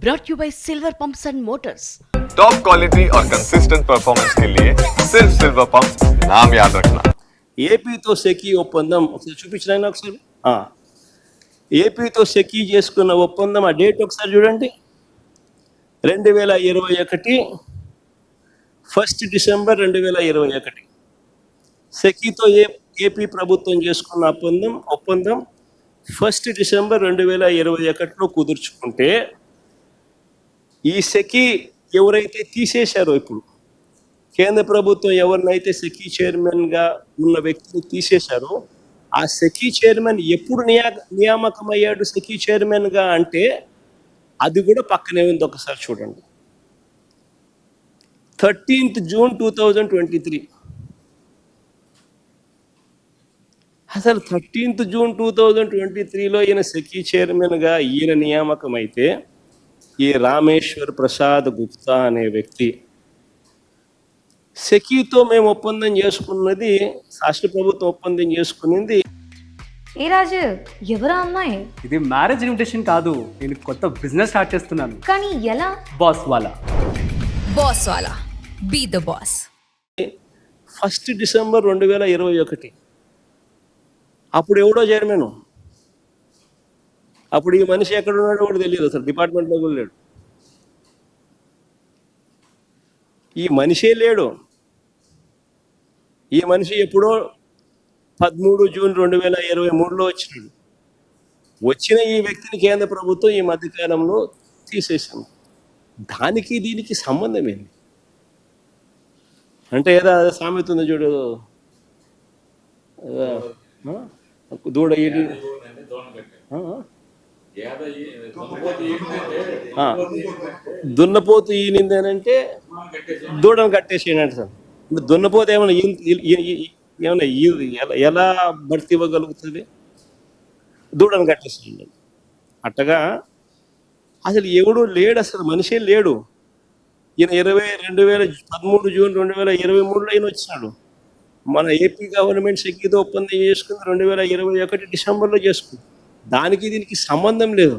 brought you by Silver Pumps and Motors. Top quality और consistent performance के लिए सिर्फ सिल्वर पंप्स नाम याद रखना. ఏపీతో సెకీ ఒప్పందం ఒకసారి చూపించిన ఒకసారి ఏపీతో సెకీ చేసుకున్న ఒప్పందం ఆ డేట్ ఒకసారి చూడండి. 2021 1 డిసెంబర్ 2021 సెకీతో ఏపీ ప్రభుత్వం చేసుకున్న ఒప్పందం 1 డిసెంబర్ 2021లో కుదుర్చుకుంటే ఈ సెకీ ఎవరైతే తీసేశారో ఇప్పుడు కేంద్ర ప్రభుత్వం ఎవరినైతే సెకీ చైర్మన్గా ఉన్న వ్యక్తిని తీసేశారో ఆ సెకీ చైర్మన్ ఎప్పుడు నియామకమయ్యాడు సెకీ చైర్మన్గా అంటే అది కూడా పక్కనే ఉంది, ఒకసారి చూడండి. 13th June 2023. అసలు 13th జూన్ 2023లో ఈయన సెకీ చైర్మన్గా ఈయన నియామకం అయితే ఈ రామేశ్వర్ ప్రసాద్ గుప్తా అనే వ్యక్తి సెకీతో మేము ఒప్పందం చేసుకున్నది, రాష్ట్ర ప్రభుత్వం ఒప్పందం చేసుకున్నది. ఏ రాజు, ఎవరా అమ్మాయి? ఇది మ్యారేజ్ ఇన్విటేషన్ కాదు, నేను కొత్త బిజినెస్ స్టార్ట్ చేస్తున్నాను. కానీ ఎలా? బాస్ వాలా. బాస్ వాలా, బీ ద బాస్. 1 డిసెంబర్ 2021 అప్పుడు ఎవడో చైర్మన్, అప్పుడు ఈ మనిషి ఎక్కడ ఉన్నాడో కూడా తెలియదు, అసలు డిపార్ట్మెంట్లో కూడా లేడు, ఈ మనిషే లేడు. ఈ మనిషి ఎప్పుడో 13 జూన్ 2023లో వచ్చినాడు. వచ్చిన ఈ వ్యక్తిని కేంద్ర ప్రభుత్వం ఈ మధ్యకాలంలో తీసేసాము. దానికి దీనికి సంబంధం ఏంటి అంటే ఏదో సామెత ఉంది చూడు, దూడ దున్నపోతు ఈనిందేనంటే దూడను కట్టేసేయండి సార్. దున్నపోతు ఏమైనా ఎలా భర్తీ ఇవ్వగలుగుతుంది? దూడను కట్టేసేయండి. అట్టగా అసలు ఎవడు లేడు, అసలు మనిషే లేడు. ఈయన 2013 జూన్ 2023లో ఈయన వచ్చినాడు. మన ఏపీ గవర్నమెంట్ సెకీతో ఒప్పందం చేసుకుంది 2021 డిసెంబర్లో చేసుకుంది. దానికి దీనికి సంబంధం లేదు.